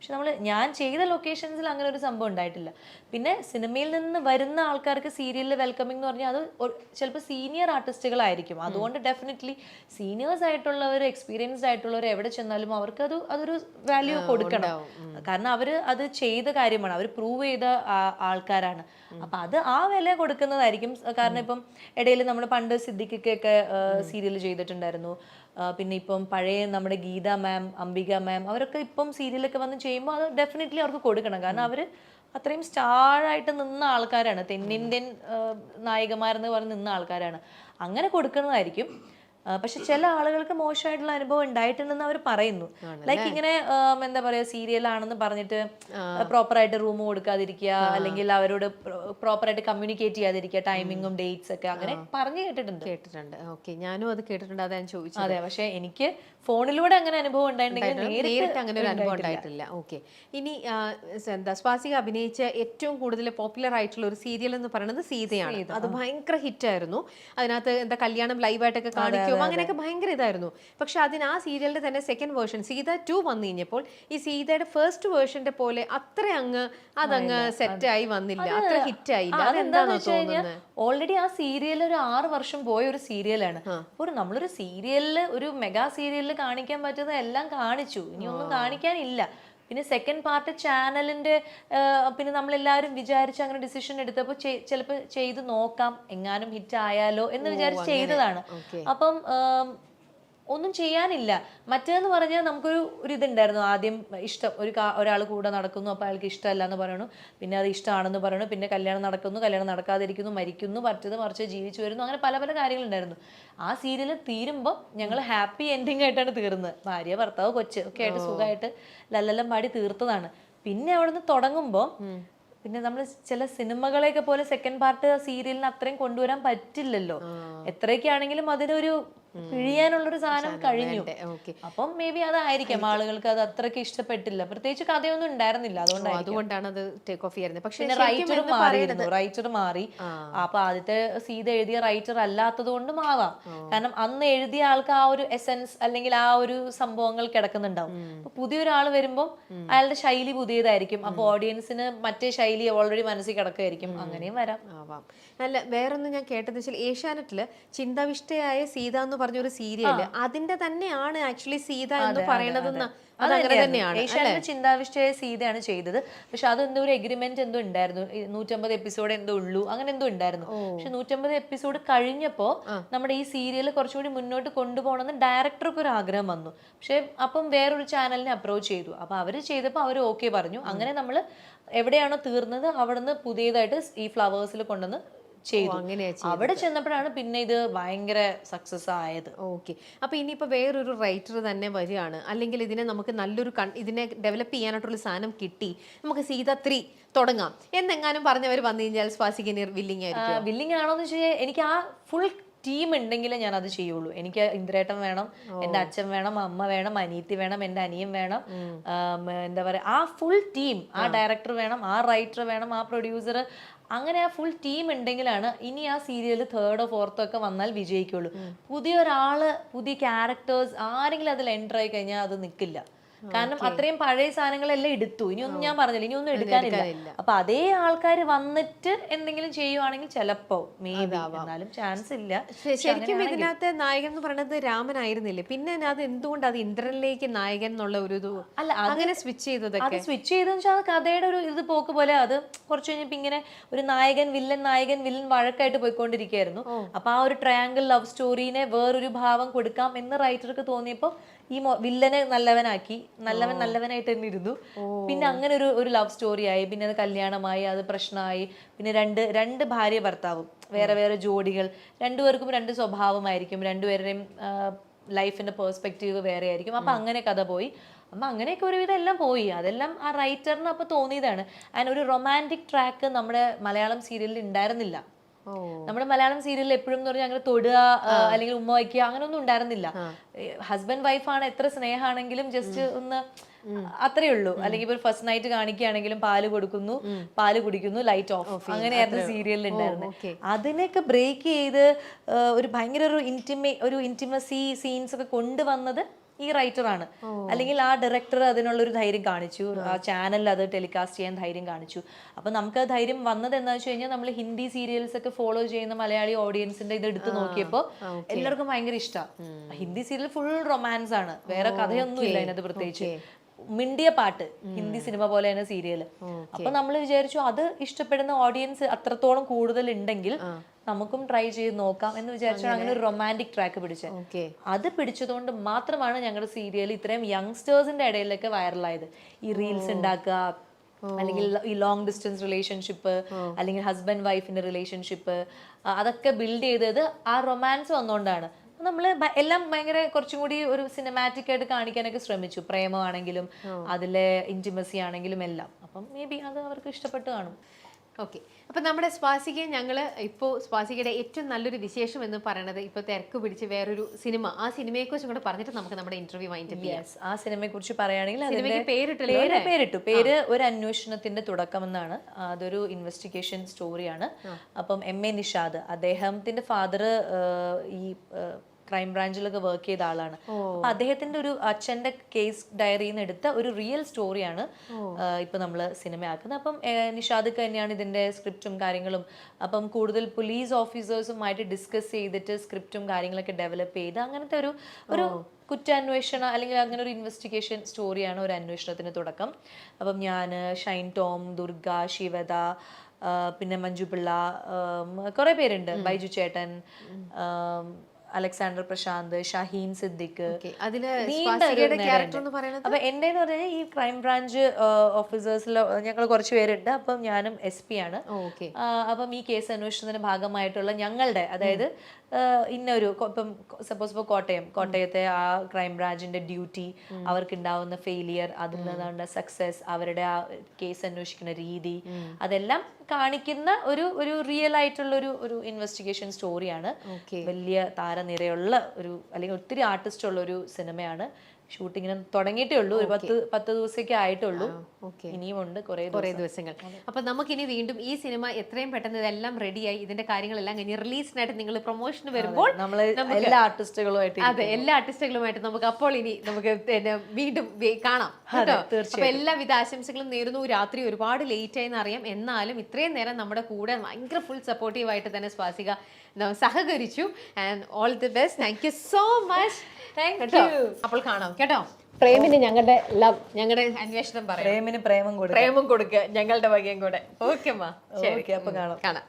പക്ഷെ ഞാൻ ചെയ്ത ലൊക്കേഷൻസിൽ അങ്ങനെ ഒരു സംഭവം ഉണ്ടായിട്ടില്ല. പിന്നെ സിനിമയിൽ നിന്ന് വരുന്ന ആൾക്കാർക്ക് സീരിയലിൽ വെൽക്കമിംഗ് എന്ന് പറഞ്ഞാൽ അത് ചിലപ്പോൾ സീനിയർ ആർട്ടിസ്റ്റുകളായിരിക്കും. അതുകൊണ്ട് ഡെഫിനറ്റ്ലി സീനിയേഴ്സ് ആയിട്ടുള്ളവർ, എക്സ്പീരിയൻസ്ഡ് ആയിട്ടുള്ളവർ എവിടെ ചെന്നാലും അവർക്ക് അതൊരു വാല്യൂ കൊടുക്കണം. കാരണം അവർ അത് ചെയ്ത കാര്യമാണ്, അവർ പ്രൂവ് ചെയ്ത ആൾക്കാരാണ്. അപ്പൊ അത് ആ വില കൊടുക്കുന്നതായിരിക്കും. കാരണം ഇപ്പം ഇടയിൽ നമ്മൾ പണ്ട് സിദ്ദിഖിക്കൊക്കെ സീരിയൽ ചെയ്തിട്ടുണ്ടായിരുന്നു. പിന്നെ ഇപ്പം പഴയ നമ്മുടെ ഗീത മാം, അംബിക മാം, അവരൊക്കെ ഇപ്പം സീരിയലൊക്കെ വന്ന് ചെയ്യുമ്പോൾ അത് ഡെഫിനറ്റ്ലി അവർക്ക് കൊടുക്കണം. കാരണം അവർ അത്രയും സ്റ്റാറായിട്ട് നിന്ന ആൾക്കാരാണ്, തെന്നിന്ത്യൻ നായികമാരെന്ന് പറഞ്ഞ് നിന്ന ആൾക്കാരാണ്. അങ്ങനെ കൊടുക്കുന്നതായിരിക്കും. പക്ഷെ ചില ആളുകൾക്ക് മോശമായിട്ടുള്ള അനുഭവം ഉണ്ടായിട്ടുണ്ടെന്ന് അവർ പറയുന്നു. ലൈക്ക് ഇങ്ങനെ എന്താ പറയുക, സീരിയലാണെന്ന് പറഞ്ഞിട്ട് പ്രോപ്പറായിട്ട് റൂം കൊടുക്കാതിരിക്കുക, അല്ലെങ്കിൽ അവരോട് പ്രോപ്പറായിട്ട് കമ്മ്യൂണിക്കേറ്റ് ചെയ്യാതിരിക്കുക, ടൈമിങ്ങും ഡേറ്റ്സ് ഒക്കെ അങ്ങനെ പറഞ്ഞു കേട്ടിട്ടുണ്ട്. ഓക്കെ, ഞാനും അത് കേട്ടിട്ടുണ്ട്, അതാ ഞാൻ ചോദിച്ചത്. അതെ, പക്ഷെ എനിക്ക് ഫോണിലൂടെ അങ്ങനെ അനുഭവം ഉണ്ടായിട്ടുണ്ടെങ്കിൽ നേരിട്ട് അങ്ങനെ ഒരു അനുഭവം ഉണ്ടായിട്ടില്ല. ഓക്കെ, ഇനി എന്താ സ്വാസിക അഭിനയിച്ച ഏറ്റവും കൂടുതൽ പോപ്പുലർ ആയിട്ടുള്ള ഒരു സീരിയൽ എന്ന് പറയുന്നത് സീതയാണ്. അത് ഭയങ്കര ഹിറ്റ് ആയിരുന്നു. അതിനകത്ത് എന്താ കല്യാണം ലൈവായിട്ടൊക്കെ കാണിക്കും, അങ്ങനെയൊക്കെ ഭയങ്കര ഇതായിരുന്നു. പക്ഷെ ആ സീരിയലിന്റെ തന്നെ സെക്കൻഡ് വേർഷൻ സീത 2 വന്നു കഴിഞ്ഞപ്പോൾ ഈ സീതയുടെ ഫസ്റ്റ് വേർഷന്റെ പോലെ അത്ര അതങ്ങ് സെറ്റ് ആയി വന്നില്ല, അത്ര ഹിറ്റ് ആയില്ല. അതെന്താണെന്ന് തോന്നുന്നത്? ഓൾറെഡി ആ സീരിയൽ ഒരു 6 വർഷം പോയ ഒരു സീരിയലാണ്. അപ്പോൾ നമ്മളൊരു സീരിയലിൽ, ഒരു മെഗാ സീരിയലിൽ കാണിക്കാൻ പറ്റുന്ന എല്ലാം കാണിച്ചു, ഇനി ഒന്നും കാണിക്കാനില്ല. പിന്നെ സെക്കൻഡ് പാർട്ട് ചാനലിന്റെ, പിന്നെ നമ്മളെല്ലാവരും വിചാരിച്ച് അങ്ങനെ ഡിസിഷൻ എടുത്തപ്പോൾ ചിലപ്പോൾ ചെയ്ത് നോക്കാം, എങ്ങാനും ഹിറ്റ് ആയാലോ എന്ന് വിചാരിച്ച് ചെയ്തതാണ്. അപ്പം ഒന്നും ചെയ്യാനില്ല. മറ്റേന്ന് പറഞ്ഞാൽ നമുക്കൊരു ഇതുണ്ടായിരുന്നു. ആദ്യം ഇഷ്ടം, ഒരാൾ കൂടെ നടക്കുന്നു, അപ്പോൾ അയാൾക്ക് ഇഷ്ടമല്ല എന്ന് പറയണു, പിന്നെ അത് ഇഷ്ടമാണെന്ന് പറയണു, പിന്നെ കല്യാണം നടക്കുന്നു, കല്യാണം നടക്കാതിരിക്കുന്നു, മരിക്കുന്നു, മറിച്ച് ജീവിച്ചു വരുന്നു, അങ്ങനെ പല പല കാര്യങ്ങളുണ്ടായിരുന്നു. ആ സീരിയൽ തീരുമ്പോൾ ഞങ്ങൾ ഹാപ്പി എൻഡിങ് ആയിട്ടാണ് തീർന്നത്. ഭാര്യ, ഭർത്താവ്, കൊച്ച് ഒക്കെ ആയിട്ട് സുഖമായിട്ട് ലല്ലെല്ലാം പാടി തീർത്തതാണ്. പിന്നെ അവിടുന്ന് തുടങ്ങുമ്പോൾ പിന്നെ നമ്മൾ ചില സിനിമകളെയൊക്കെ പോലെ സെക്കൻഡ് പാർട്ട് സീരിയലിന് അത്രയും കൊണ്ടുവരാൻ പറ്റില്ലല്ലോ. എത്രയൊക്കെയാണെങ്കിലും അതിനൊരു പിഴിയാനുള്ളൊരു സാധനം കഴിഞ്ഞു. അപ്പം മേ ബി അതായിരിക്കാം ആളുകൾക്ക് അത് അത്രയ്ക്ക് ഇഷ്ടപ്പെട്ടില്ല. പ്രത്യേകിച്ച് കഥയൊന്നും ഉണ്ടായിരുന്നില്ല, അതുകൊണ്ടാണ് അത് ടേക്ക് ഓഫ് ചെയ്യുന്നത്. പക്ഷേ റൈറ്റർ മാറി. അപ്പൊ ആദ്യത്തെ സീത എഴുതിയ റൈറ്റർ അല്ലാത്തത് കൊണ്ടും ആവാം. കാരണം അന്ന് എഴുതിയ ആൾക്ക് ആ ഒരു എസൻസ് അല്ലെങ്കിൽ ആ ഒരു സംഭവങ്ങൾ കിടക്കുന്നുണ്ടാവും. അപ്പൊ പുതിയൊരാൾ വരുമ്പോൾ അയാളുടെ ശൈലി പുതിയതായിരിക്കും. അപ്പൊ ഓഡിയൻസിന് മറ്റേ ശൈലി ഓൾറെഡി മനസ്സിൽ കിടക്കുമായിരിക്കും. അങ്ങനെയും വരാം. അല്ല, വേറൊന്നും ഞാൻ കേട്ടതെന്ന് വെച്ചാൽ ഏഷ്യാനെറ്റില് ചിന്താവിഷ്ടയായ സീത എന്ന് പറഞ്ഞൊരു സീരിയല്, അതിന്റെ തന്നെയാണ് ആക്ച്വലി സീത എന്ന് പറയണതെന്ന്. അതങ്ങനെ തന്നെയാണ്. ഏഷ്യാനെറ്റ് ചിന്താവിഷ്ടയായ സീതയാണ് ചെയ്തത്. പക്ഷെ അതെന്തോ ഒരു എഗ്രിമെന്റ് എന്തോ ഉണ്ടായിരുന്നു, 150 എപ്പിസോഡ് എന്തോ ഉള്ളൂ, അങ്ങനെ എന്തോ ഉണ്ടായിരുന്നു. പക്ഷെ 150 എപ്പിസോഡ് കഴിഞ്ഞപ്പോ നമ്മുടെ ഈ സീരിയൽ കുറച്ചുകൂടി മുന്നോട്ട് കൊണ്ടുപോകണമെന്ന് ഡയറക്ടർക്ക് ഒരു ആഗ്രഹം വന്നു. പക്ഷെ അപ്പം വേറൊരു ചാനലിനെ അപ്രോച്ച് ചെയ്തു. അപ്പൊ അവര് ചെയ്തപ്പോൾ അവർ ഓക്കെ പറഞ്ഞു. അങ്ങനെ നമ്മൾ എവിടെയാണോ തീർന്നത് അവിടുന്ന് പുതിയതായിട്ട് ഈ ഫ്ലവേഴ്സിൽ കൊണ്ടുവന്ന് ചെയ്തു. അവിടെ ചെന്നപ്പോഴാണ് പിന്നെ ഇത് ഭയങ്കര സക്സസ് ആയത്. ഓക്കെ, അപ്പൊ ഇനിയിപ്പോ വേറൊരു റൈറ്റർ തന്നെ വരികയാണ്, അല്ലെങ്കിൽ ഇതിനെ നമുക്ക് നല്ലൊരു ഇതിനെ ഡെവലപ്പ് ചെയ്യാനായിട്ടുള്ള സാധനം കിട്ടി, നമുക്ക് സീത 3 തുടങ്ങാം എന്നെങ്ങാനും പറഞ്ഞവർ വന്നു കഴിഞ്ഞാൽ സ്വാസിക വില്ലിങ് ആയിരിക്കും? വില്ലിങ് ആണോന്ന് വെച്ചാൽ എനിക്ക് ആ ഫുൾ ടീം ഉണ്ടെങ്കിലേ ഞാൻ അത് ചെയ്യുള്ളൂ. എനിക്ക് ഇന്ദ്രേട്ടൻ വേണം, എൻ്റെ അച്ഛൻ വേണം, അമ്മ വേണം, അനിയത്തി വേണം, എൻ്റെ അനിയൻ വേണം, എന്താ പറയാ, ആ ഫുൾ ടീം, ആ ഡയറക്ടർ വേണം, ആ റൈറ്റർ വേണം, ആ പ്രൊഡ്യൂസർ, അങ്ങനെ ആ ഫുൾ ടീം ഉണ്ടെങ്കിലാണ് ഇനി ആ സീരിയൽ 3rd or 4th ഒക്കെ വന്നാൽ വിജയിക്കുള്ളൂ. പുതിയൊരാള്, പുതിയ ക്യാരക്ടേഴ്സ് ആരെങ്കിലും അതിൽ എൻ്റർ ആയി കഴിഞ്ഞാൽ അത് നിൽക്കില്ല. കാരണം അത്രയും പഴയ സാധനങ്ങളെല്ലാം എടുത്തു, ഇനിയൊന്നും ഞാൻ പറഞ്ഞില്ല, ഇനിയൊന്നും എടുക്കാനില്ല. അപ്പൊ അതേ ആൾക്കാർ വന്നിട്ട് എന്തെങ്കിലും ചെയ്യുവാണെങ്കിൽ ചിലപ്പോ എന്നാലും ചാൻസ് ഇല്ല. ശരിക്കും ഇതിനകത്ത് നായകൻ എന്ന് പറയുന്നത് രാമനായിരുന്നില്ലേ? പിന്നെ അത് എന്തുകൊണ്ട് അത് ഇന്ദ്രനിലേക്ക് നായകൻ എന്നുള്ള ഒരു അല്ല, അങ്ങനെ സ്വിച്ച് ചെയ്തത്? അത് സ്വിച്ച് ചെയ്തെന്ന് വെച്ചാൽ അത് കഥയുടെ ഒരു ഇത് പോക്ക് പോലെ. അത് കുറച്ച് കഴിഞ്ഞപ്പോ ഇങ്ങനെ ഒരു നായകൻ വില്ലൻ വഴക്കായിട്ട് പോയിക്കൊണ്ടിരിക്കുകയായിരുന്നു. അപ്പൊ ആ ഒരു ട്രയാങ്കിൾ ലവ് സ്റ്റോറീനെ വേറൊരു ഭാവം കൊടുക്കാം എന്ന് റൈറ്റർക്ക് തോന്നിയപ്പോ ഈ വില്ലനെ നല്ലവനായിട്ട് തന്നെ ഇരുന്നു. പിന്നെ അങ്ങനെ ഒരു ലവ് സ്റ്റോറി ആയി, പിന്നെ അത് കല്യാണമായി, അത് പ്രശ്നമായി. പിന്നെ രണ്ട് ഭാര്യ ഭർത്താവും വേറെ ജോഡികൾ, രണ്ടുപേർക്കും 2 സ്വഭാവമായിരിക്കും, രണ്ടുപേരുടെയും ലൈഫിന്റെ പെർസ്പെക്റ്റീവ് വേറെ ആയിരിക്കും. അപ്പൊ അങ്ങനെ കഥ പോയി. അപ്പം അങ്ങനെയൊക്കെ ഒരുവിധം എല്ലാം പോയി. അതെല്ലാം ആ റൈറ്ററിന് അപ്പോൾ തോന്നിയതാണ്. ആൻഡ് ഒരു റൊമാൻറ്റിക് ട്രാക്ക് നമ്മുടെ മലയാളം സീരിയലിൽ ഉണ്ടായിരുന്നില്ല. നമ്മുടെ മലയാളം സീരിയലിൽ എപ്പോഴും എന്ന് പറഞ്ഞാൽ അങ്ങനെ തൊടുക അല്ലെങ്കിൽ ഉമ്മ വയ്ക്കുക അങ്ങനെയൊന്നും ഉണ്ടായിരുന്നില്ല. ഹസ്ബൻഡ് വൈഫാണ്, എത്ര സ്നേഹമാണെങ്കിലും ജസ്റ്റ് ഒന്ന് അത്രേ ഉള്ളൂ. അല്ലെങ്കിൽ ഇപ്പൊ ഫസ്റ്റ് നൈറ്റ് കാണിക്കുകയാണെങ്കിലും പാല് കൊടുക്കുന്നു, പാല് കുടിക്കുന്നു, ലൈറ്റ് ഓഫ്, അങ്ങനെയായിരുന്നു സീരിയലിൽ ഉണ്ടായിരുന്നത്. അതിനൊക്കെ ബ്രേക്ക് ചെയ്ത് ഒരു ഭയങ്കര ഒരു ഇന്റിമസി സീൻസ് ഒക്കെ കൊണ്ടുവന്നത് ഈ റൈറ്റർ ആണ്, അല്ലെങ്കിൽ ആ ഡയറക്ടർ അതിനുള്ളൊരു ധൈര്യം കാണിച്ചു, ആ ചാനലിൽ അത് ടെലികാസ്റ്റ് ചെയ്യാൻ ധൈര്യം കാണിച്ചു. അപ്പൊ നമുക്ക് ആ ധൈര്യം വന്നത് എന്താ വെച്ച് കഴിഞ്ഞാൽ നമ്മൾ ഹിന്ദി സീരിയൽസ് ഒക്കെ ഫോളോ ചെയ്യുന്ന മലയാളി ഓഡിയൻസിന്റെ ഇത് എടുത്ത് നോക്കിയപ്പോൾ എല്ലാവർക്കും ഭയങ്കര ഇഷ്ടമാണ്. ഹിന്ദി സീരിയൽ ഫുൾ റൊമാൻസ് ആണ്, വേറെ കഥയൊന്നും ഇല്ല അതിനകത്ത് പ്രത്യേകിച്ച്. മിണ്ടിയ പാട്ട്, ഹിന്ദി സിനിമ പോലെ തന്നെ സീരിയല്. അപ്പൊ നമ്മൾ വിചാരിച്ചു അത് ഇഷ്ടപ്പെടുന്ന ഓഡിയൻസ് അത്രത്തോളം കൂടുതൽ ഉണ്ടെങ്കിൽ നമുക്കും ട്രൈ ചെയ്ത് നോക്കാം എന്ന് വിചാരിച്ചാണ് അങ്ങനെ ഒരു റൊമാൻറ്റിക് ട്രാക്ക് പിടിച്ചത്. അത് പിടിച്ചതുകൊണ്ട് മാത്രമാണ് ഞങ്ങളുടെ സീരിയൽ ഇത്രയും യങ്സ്റ്റേഴ്സിന്റെ ഇടയിലൊക്കെ വൈറലായത്. ഈ റീൽസ് ഉണ്ടാക്കുക, അല്ലെങ്കിൽ ഈ ലോങ് ഡിസ്റ്റൻസ് റിലേഷൻഷിപ്പ്, അല്ലെങ്കിൽ ഹസ്ബൻഡ് വൈഫിന്റെ റിലേഷൻഷിപ്പ്, അതൊക്കെ ബിൽഡ് ചെയ്തത് ആ റൊമാൻസ് വന്നുകൊണ്ടാണ്. നമ്മൾ എല്ലാം ഭയങ്കര കുറച്ചും കൂടി ഒരു സിനിമാറ്റിക് ആയിട്ട് കാണിക്കാനൊക്കെ ശ്രമിച്ചു. പ്രേമമാണെങ്കിലും അതിലെ ഇന്റിമസി ആണെങ്കിലും എല്ലാം. അപ്പം മേ ബി അത് അവർക്ക് ഇഷ്ടപ്പെട്ട് കാണും. ഓക്കെ, അപ്പൊ നമ്മുടെ സ്വാസികയെ ഞങ്ങൾ ഇപ്പോൾ സ്വാസികയുടെ ഏറ്റവും നല്ലൊരു വിശേഷം എന്ന് പറയുന്നത് ഇപ്പോൾ തിരക്ക് പിടിച്ച് വേറൊരു സിനിമ, ആ സിനിമയെ കുറിച്ചും കൂടെ പറഞ്ഞിട്ട് നമുക്ക് നമ്മുടെ ഇന്റർവ്യൂ വൈൻഡപ്പ് ചെയ്യാം. ആ സിനിമയെ കുറിച്ച് പറയുകയാണെങ്കിൽ പേരിട്ടു പേര് ഒരു അന്വേഷണത്തിന്റെ തുടക്കം എന്നാണ്. അതൊരു ഇൻവെസ്റ്റിഗേഷൻ സ്റ്റോറിയാണ്. അപ്പം MA നിഷാദ്, അദ്ദേഹത്തിന്റെ ഫാദർ ഈ ക്രൈം ബ്രാഞ്ചിലൊക്കെ വർക്ക് ചെയ്ത ആളാണ്. അപ്പൊ അദ്ദേഹത്തിന്റെ ഒരു അച്ഛന്റെ കേസ് ഡയറിയിൽ നിന്ന് എടുത്ത ഒരു റിയൽ സ്റ്റോറിയാണ് ഇപ്പൊ നമ്മള് സിനിമയാക്കുന്നത്. അപ്പം നിഷാദ് തന്നെയാണ് ഇതിന്റെ സ്ക്രിപ്റ്റും കാര്യങ്ങളും. അപ്പം കൂടുതൽ പോലീസ് ഓഫീസേഴ്സുമായിട്ട് ഡിസ്കസ് ചെയ്തിട്ട് സ്ക്രിപ്റ്റും കാര്യങ്ങളൊക്കെ ഡെവലപ്പ് ചെയ്ത് അങ്ങനത്തെ ഒരു കുറ്റാന്വേഷണ അല്ലെങ്കിൽ അങ്ങനെ ഒരു ഇൻവെസ്റ്റിഗേഷൻ സ്റ്റോറിയാണ് ഒരു അന്വേഷണത്തിന് തുടക്കം. അപ്പം ഞാൻ, ഷൈൻ ടോം, ദുർഗ, ശിവദ, പിന്നെ മഞ്ജു പിള്ള, കുറെ പേരുണ്ട്, ബൈജു ചേട്ടൻ, അലക്സാണ്ടർ പ്രശാന്ത്, ഷഹീൻ സിദ്ദിഖ്. അപ്പൊ എന്റെ എന്ന് പറഞ്ഞാൽ ഈ ക്രൈം ബ്രാഞ്ച് ഓഫീസേഴ്സിൽ ഞങ്ങൾ കുറച്ച് പേരുണ്ട്. അപ്പം ഞാനും SP ആണ്. അപ്പം ഈ കേസ് അന്വേഷണത്തിന്റെ ഭാഗമായിട്ടുള്ള ഞങ്ങളുടെ, അതായത് ഇന്നൊരു ഇപ്പം സപ്പോസ് ഇപ്പോൾ കോട്ടയത്തെ ആ ക്രൈം ബ്രാഞ്ചിന്റെ ഡ്യൂട്ടി, അവർക്ക് ഉണ്ടാവുന്ന ഫെയിലിയർ, അതിൽ നിന്നുണ്ടായ സക്സസ്, അവരുടെ ആ കേസ് അന്വേഷിക്കുന്ന രീതി, അതെല്ലാം കാണിക്കുന്ന ഒരു റിയൽ ആയിട്ടുള്ള ഒരു ഇൻവെസ്റ്റിഗേഷൻ സ്റ്റോറിയാണ്. വലിയ താരനിരയുള്ള ഒരു, അല്ലെങ്കിൽ ഒത്തിരി ആർട്ടിസ്റ്റ് ഉള്ള ഒരു സിനിമയാണ്. ഷൂട്ടിങ്ങിന് തുടങ്ങിയിട്ടേ ഉള്ളൂ, ഒരു 10 ദിവസമൊക്കെ ആയിട്ടുള്ളൂ. ഇനിയും ഉണ്ട് കുറേ ദിവസങ്ങൾ. അപ്പൊ നമുക്കിനി വീണ്ടും ഈ സിനിമ എത്രയും പെട്ടെന്ന് ഇതെല്ലാം റെഡിയായി ഇതിന്റെ കാര്യങ്ങളെല്ലാം കഴിഞ്ഞ് റിലീസിനായിട്ട് നിങ്ങൾ പ്രൊമോഷന് വരുമ്പോൾ എല്ലാ ആർട്ടിസ്റ്റുകളുമായിട്ട്, അതെ, എല്ലാ ആർട്ടിസ്റ്റുകളുമായിട്ട് നമുക്ക് അപ്പോൾ ഇനി നമുക്ക് വീണ്ടും കാണാം കേട്ടോ. അപ്പൊ എല്ലാവിധ ആശംസകളും നേരുന്നു. രാത്രി ഒരുപാട് ലേറ്റ് ആയെന്ന് അറിയാം, എന്നാലും ഇത്രയും നേരം നമ്മുടെ കൂടെ ഭയങ്കര ഫുൾ സപ്പോർട്ടീവ് ആയിട്ട് തന്നെ സ്വാസിക സഹകരിച്ചു. And all the best. Thank you so much. അപ്പോൾ കാണാം കേട്ടോ. പ്രേമിന് ഞങ്ങളുടെ ലവ്, ഞങ്ങളുടെ അന്വേഷണം പറയാം. പ്രേമിന് പ്രേമം കൊടുക്കുക, ഞങ്ങളുടെ വകയും കൂടെ. ഓക്കെ അമ്മ, അപ്പൊ കാണാം.